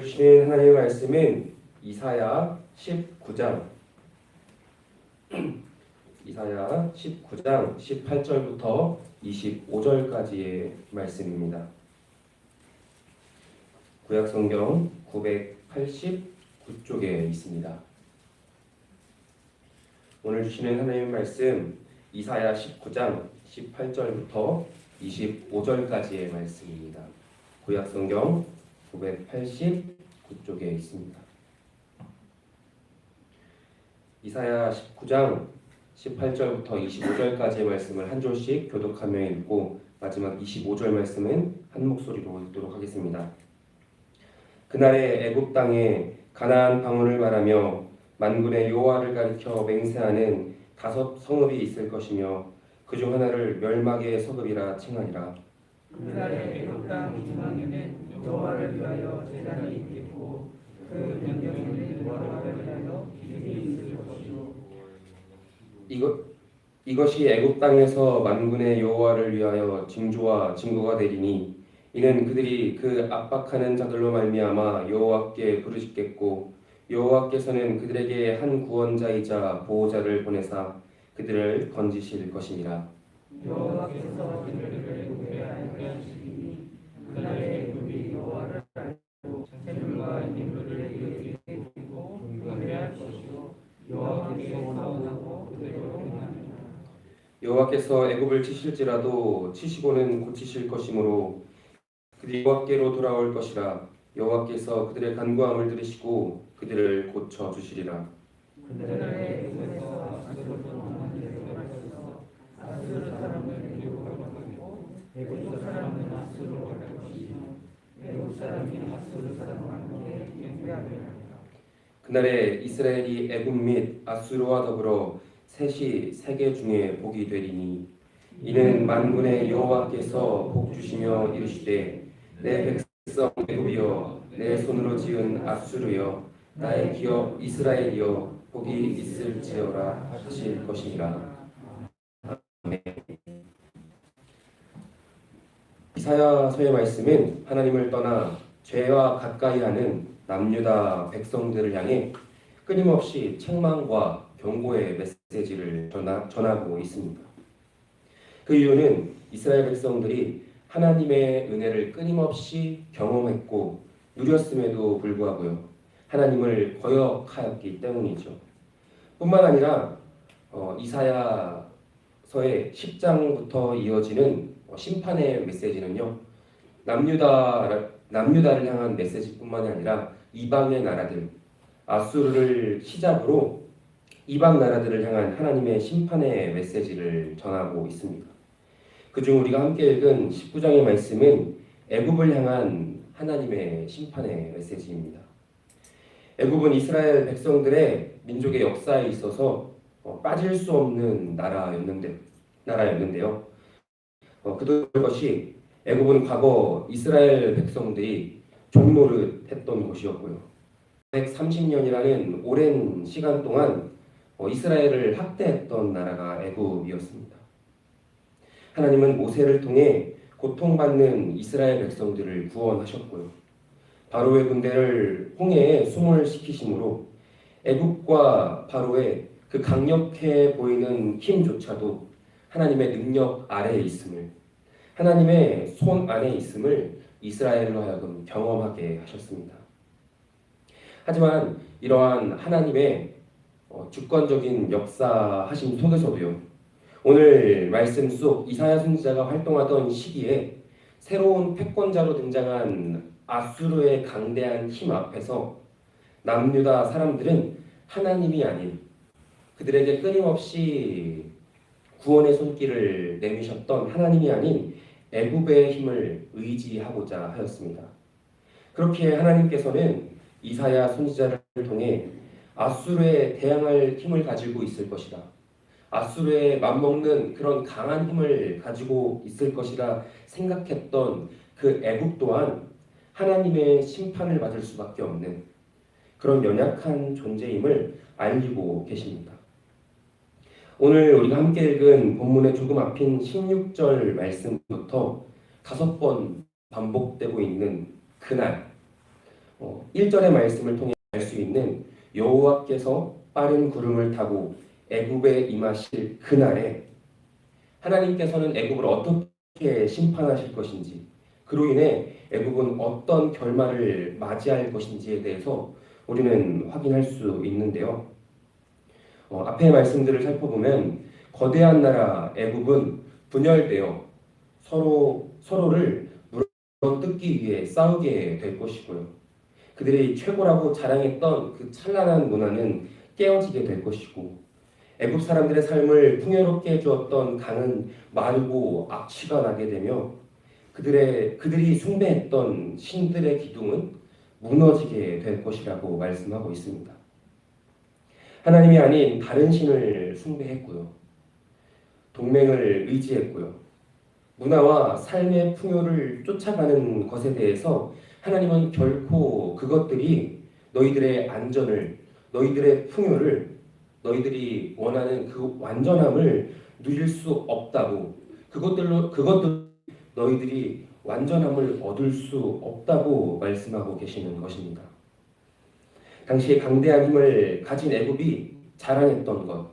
주신 하나님의 말씀은 이사야 19장 18절부터 25절까지의 말씀입니다. 구약성경 989쪽에 있습니다. 오늘 주시는 하나님의 말씀 이사야 19장 18절부터 25절까지의 말씀입니다. 구약성경 989쪽에 있습니다. 이사야 19장 18절부터 25절까지의 말씀을 한 절씩 교독하며 읽고 마지막 25절 말씀은 한 목소리로 읽도록 하겠습니다. 그날에 애굽 땅에 가나안 방언을 말하며 만군의 여호와를 가리켜 맹세하는 5 성읍이 있을 것이며 그중 하나를 멸망의 성읍이라 칭하리라. 그날에 애굽 땅 중앙에는 여호와를 위하여 제단이 있겠고 그 명령에는 여호와를 위하여 기름이 있을 것이요. 이것이 애굽 땅에서 만군의 여호와를 위하여 징조와 증거가 되리니 이는 그들이 그 압박하는 자들로 말미암아 여호와께 부르짖겠고 여호와께서는 그들에게 한 구원자이자 보호자를 보내사 그들을 건지실 것이니라. 여호와께서 그들을 애굽에 알게 하시리니 그날에 애굽이 여호와를 알고 샘물과 인물을 그에게 드리고 경배할 것이요 여호와께서 원하고 그대로 행하리라. 여호와께서 애굽을 치실지라도 치시고는 고치실 것이므로 그들이 여호와께로 돌아올 것이라. 여호와께서 그들의 간구함을 들으시고 그들을 고쳐 주시리라. 그날에 애굽에서 아수르 왕을 내려가셔서 아수르 사람을 유혹할 것이고 애굽 사람은 아수르로 갈 것이며 애굽 사람이 아수르 사람과 함께 경배하리라. 그날에 이스라엘이 애굽 및 아수르와 더불어 셋이 세계 중에 복이 되리니 이는 만군의 여호와께서 복 주시며 이르시되 내 백성 애굽이여 내 손으로 지은 아수르여 나의 기업 이스라엘이여 복이 있을지어라 하실 것이니라. 아멘. 이사야서의 말씀은 하나님을 떠나 죄와 가까이하는 남유다 백성들을 향해 끊임없이 책망과 경고의 메시지를 전하고 있습니다. 그 이유는 이스라엘 백성들이 하나님의 은혜를 끊임없이 경험했고 누렸음에도 불구하고요, 하나님을 거역하였기 때문이죠. 뿐만 아니라 이사야서의 10장부터 이어지는 심판의 메시지는요, 남유다를 향한 메시지뿐만이 아니라 이방의 나라들, 아수르를 시작으로 이방 나라들을 향한 하나님의 심판의 메시지를 전하고 있습니다. 그중 우리가 함께 읽은 19장의 말씀은 애굽을 향한 하나님의 심판의 메시지입니다. 애굽은 이스라엘 백성들의 민족의 역사에 있어서 빠질 수 없는 나라였는데요. 그것이 애굽은 과거 이스라엘 백성들이 종노릇했던 곳이었고요. 130년이라는 오랜 시간 동안 이스라엘을 학대했던 나라가 애굽이었습니다. 하나님은 모세를 통해 고통받는 이스라엘 백성들을 구원하셨고요. 바로의 군대를 홍해에 수몰시키심으로 애굽과 바로의 그 강력해 보이는 힘조차도 하나님의 능력 아래에 있음을, 하나님의 손 안에 있음을 이스라엘로 하여금 경험하게 하셨습니다. 하지만 이러한 하나님의 주권적인 역사하심 속에서도요, 오늘 말씀 속 이사야 선지자가 활동하던 시기에 새로운 패권자로 등장한 아수르의 강대한 힘 앞에서 남유다 사람들은 하나님이 아닌, 그들에게 끊임없이 구원의 손길을 내미셨던 하나님이 아닌 애굽의 힘을 의지하고자 하였습니다. 그렇게 하나님께서는 이사야 선지자를 통해 아수르에 대항할 힘을 가지고 있을 것이다, 아수르에 맞먹는 그런 강한 힘을 가지고 있을 것이라 생각했던 그 애굽 또한 하나님의 심판을 받을 수밖에 없는 그런 연약한 존재임을 알리고 계십니다. 오늘 우리가 함께 읽은 본문의 조금 앞인 16절 말씀부터 5번 반복되고 있는 그날, 1절의 말씀을 통해 알 수 있는 여호와께서 빠른 구름을 타고 애굽에 임하실 그날에 하나님께서는 애굽을 어떻게 심판하실 것인지, 그로 인해 애굽은 어떤 결말을 맞이할 것인지에 대해서 우리는 확인할 수 있는데요. 앞의 말씀들을 살펴보면 거대한 나라 애굽은 분열되어 서로를 물어뜯기 위해 싸우게 될 것이고요. 그들이 최고라고 자랑했던 그 찬란한 문화는 깨어지게 될 것이고, 애굽 사람들의 삶을 풍요롭게 해주었던 강은 마르고 악취가 나게 되며 그들이 숭배했던 신들의 기둥은 무너지게 될 것이라고 말씀하고 있습니다. 하나님이 아닌 다른 신을 숭배했고요. 동맹을 의지했고요. 문화와 삶의 풍요를 쫓아가는 것에 대해서 하나님은 결코 그것들이 너희들의 안전을, 너희들의 풍요를, 너희들이 원하는 그 완전함을 누릴 수 없다고, 그것들 너희들이 완전함을 얻을 수 없다고 말씀하고 계시는 것입니다. 당시에 강대한 힘을 가진 애굽이 자랑했던 것,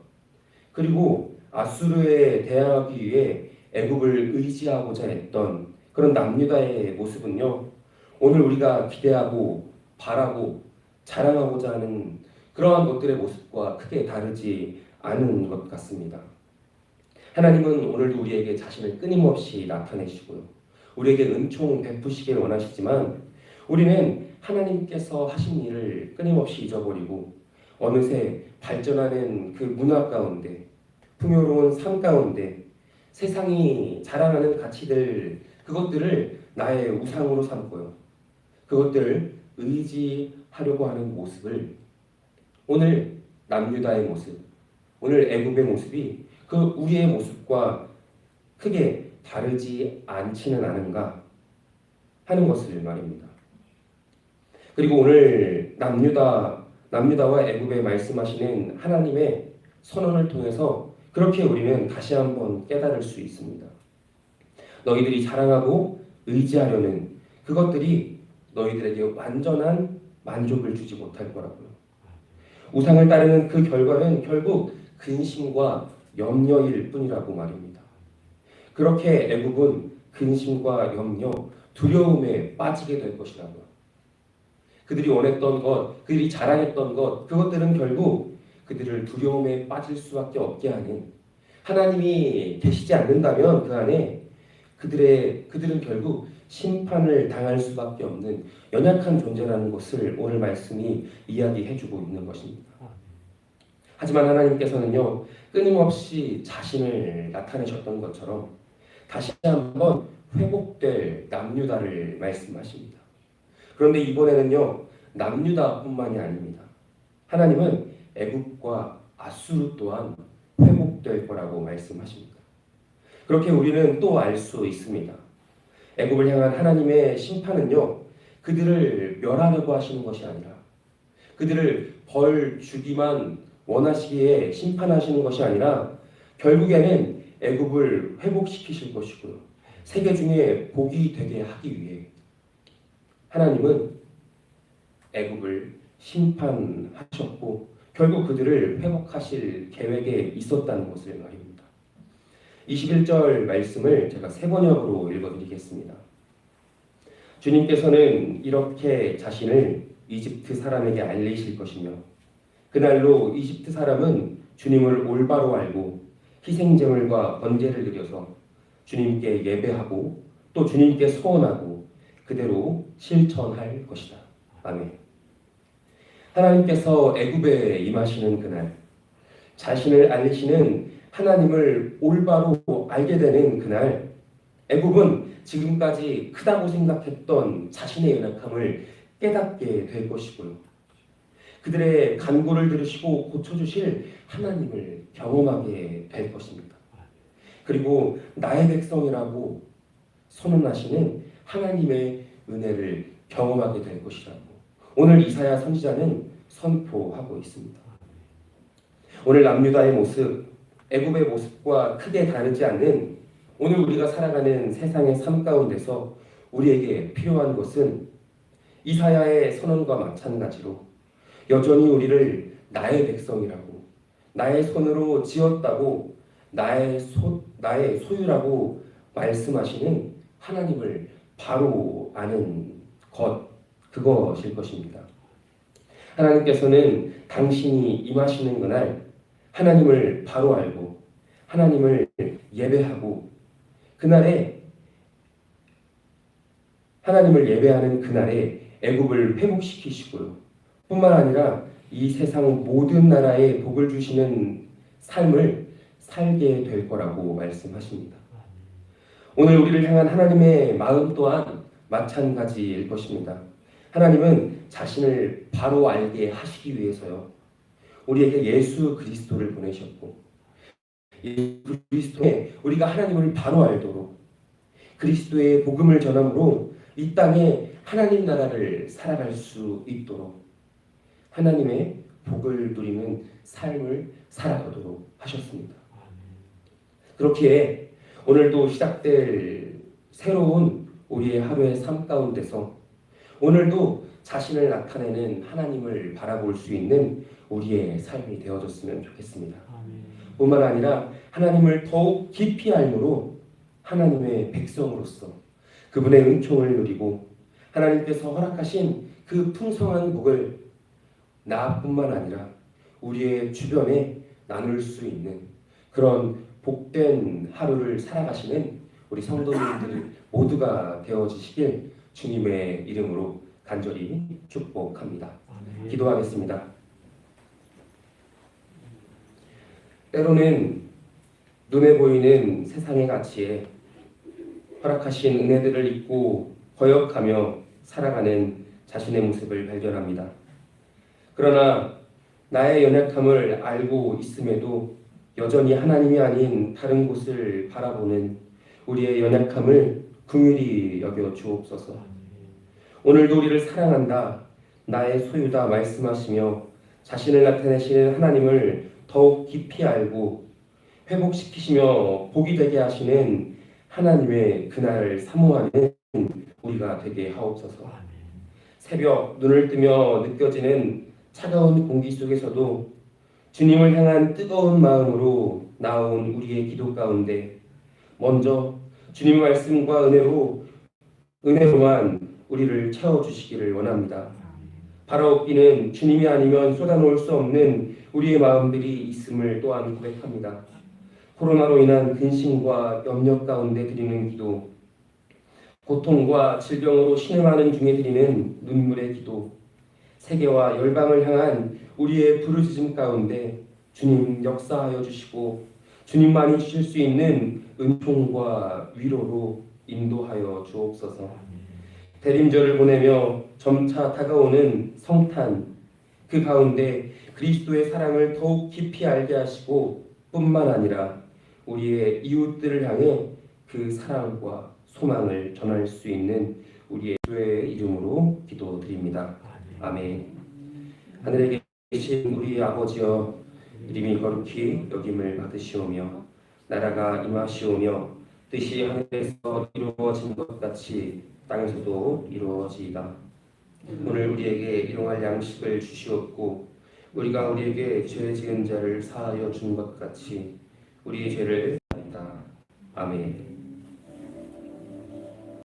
그리고 아수르에 대항하기 위해 애굽을 의지하고자 했던 그런 남유다의 모습은요, 오늘 우리가 기대하고 바라고 자랑하고자 하는 그러한 것들의 모습과 크게 다르지 않은 것 같습니다. 하나님은 오늘도 우리에게 자신을 끊임없이 나타내시고요, 우리에게 은총 베푸시길 원하시지만 우리는 하나님께서 하신 일을 끊임없이 잊어버리고 어느새 발전하는 그 문화 가운데, 풍요로운 삶 가운데 세상이 자랑하는 가치들, 그것들을 나의 우상으로 삼고요, 그것들을 의지하려고 하는 모습을, 오늘 남유다의 모습, 오늘 애굽의 모습이 그 우리의 모습과 크게 다르지 않지는 않은가 하는 것을 말입니다. 그리고 오늘 남유다와 애굽에 말씀하시는 하나님의 선언을 통해서 그렇게 우리는 다시 한번 깨달을 수 있습니다. 너희들이 자랑하고 의지하려는 그것들이 너희들에게 완전한 만족을 주지 못할 거라고요. 우상을 따르는 그 결과는 결국 근심과 염려일 뿐이라고 말입니다. 그렇게 애굽은 근심과 염려, 두려움에 빠지게 될 것이라고요. 그들이 원했던 것, 그들이 자랑했던 것, 그것들은 결국 그들을 두려움에 빠질 수밖에 없게 하는, 하나님이 계시지 않는다면 그 안에 그들은 결국 심판을 당할 수밖에 없는 연약한 존재라는 것을 오늘 말씀이 이야기해주고 있는 것입니다. 하지만 하나님께서는요, 끊임없이 자신을 나타내셨던 것처럼 다시 한번 회복될 남유다를 말씀하십니다. 그런데 이번에는요, 남유다뿐만이 아닙니다. 하나님은 애굽과 아수르 또한 회복될 거라고 말씀하십니다. 그렇게 우리는 또 알 수 있습니다. 애굽을 향한 하나님의 심판은요, 그들을 멸하려고 하시는 것이 아니라 그들을 벌 주기만 원하시기에 심판하시는 것이 아니라 결국에는 애굽을 회복시키실 것이고요, 세계 중에 복이 되게 하기 위해 하나님은 애굽을 심판하셨고 결국 그들을 회복하실 계획에 있었다는 것을 말입니다. 21절 말씀을 제가 세 번역으로 읽어드리겠습니다. 주님께서는 이렇게 자신을 이집트 사람에게 알리실 것이며 그날로 이집트 사람은 주님을 올바로 알고 희생제물과 번제를 드려서 주님께 예배하고 또 주님께 서원하고 그대로 실천할 것이다. 아멘. 하나님께서 애굽에 임하시는 그날, 자신을 알리시는 하나님을 올바로 알게 되는 그날, 애굽은 지금까지 크다고 생각했던 자신의 연약함을 깨닫게 될 것이고요, 그들의 간구를 들으시고 고쳐주실 하나님을 경험하게 될 것입니다. 그리고 나의 백성이라고 선언하시는 하나님의 은혜를 경험하게 될 것이라고 오늘 이사야 선지자는 선포하고 있습니다. 오늘 남유다의 모습, 애굽의 모습과 크게 다르지 않는 오늘 우리가 살아가는 세상의 삶 가운데서 우리에게 필요한 것은 이사야의 선언과 마찬가지로 여전히 우리를 나의 백성이라고, 나의 손으로 지었다고, 나의 소유라고 말씀하시는 하나님을 바로 아는 것, 그것일 것입니다. 하나님께서는 당신이 임하시는 그날 하나님을 바로 알고 하나님을 예배하고 그날에 하나님을 예배하는 그날에 애굽을 회복시키시고요. 뿐만 아니라 이 세상 모든 나라에 복을 주시는 삶을 살게 될 거라고 말씀하십니다. 오늘 우리를 향한 하나님의 마음 또한 마찬가지일 것입니다. 하나님은 자신을 바로 알게 하시기 위해서요. 우리에게 예수 그리스도를 보내셨고 예수 그리스도에 우리가 하나님을 바로 알도록 그리스도의 복음을 전함으로 이 땅에 하나님 나라를 살아갈 수 있도록 하나님의 복을 누리는 삶을 살아가도록 하셨습니다. 그렇기에 오늘도 시작될 새로운 우리의 하루의 삶 가운데서 오늘도 자신을 나타내는 하나님을 바라볼 수 있는 우리의 삶이 되어졌으면 좋겠습니다. 뿐만 아니라 하나님을 더욱 깊이 알므로 하나님의 백성으로서 그분의 은총을 누리고 하나님께서 허락하신 그 풍성한 복을 나뿐만 아니라 우리의 주변에 나눌 수 있는 그런 복된 하루를 살아가시는 우리 성도님들 모두가 되어지시길 주님의 이름으로 간절히 축복합니다. 기도하겠습니다. 때로는 눈에 보이는 세상의 가치에 허락하신 은혜들을 잊고 거역하며 살아가는 자신의 모습을 발견합니다. 그러나 나의 연약함을 알고 있음에도 여전히 하나님이 아닌 다른 곳을 바라보는 우리의 연약함을 긍휼히 여겨 주옵소서. 오늘도 우리를 사랑한다, 나의 소유다 말씀하시며 자신을 나타내시는 하나님을 더욱 깊이 알고 회복시키시며 복이 되게 하시는 하나님의 그날을 사모하는 우리가 되게 하옵소서. 새벽 눈을 뜨며 느껴지는 차가운 공기 속에서도 주님을 향한 뜨거운 마음으로 나온 우리의 기도 가운데 먼저 주님의 말씀과 은혜로만 우리를 채워주시기를 원합니다. 바라옵기는 주님이 아니면 쏟아놓을 수 없는 우리의 마음들이 있음을 또한 고백합니다. 코로나로 인한 근심과 염려 가운데 드리는 기도, 고통과 질병으로 신음하는 중에 드리는 눈물의 기도, 세계와 열방을 향한 우리의 부르짖음 가운데 주님 역사하여 주시고 주님만이 주실 수 있는 은총과 위로로 인도하여 주옵소서. 대림절을 보내며 점차 다가오는 성탄, 그 가운데 그리스도의 사랑을 더욱 깊이 알게 하시고 뿐만 아니라 우리의 이웃들을 향해 그 사랑과 소망을 전할 수 있는 우리의 주의 이름으로 기도드립니다. 아멘. 하늘에 계신 우리 아버지여, 이름이 거룩히 여김을 받으시오며 나라가 임하시오며 뜻이 하늘에서 이루어진 것 같이 땅에서도 이루어지이다. 오늘 우리에게 일용할 양식을 주시옵고 우리가 우리에게 죄 지은 자를 사하여 준 것 같이 우리의 죄를 사하이다. 아멘.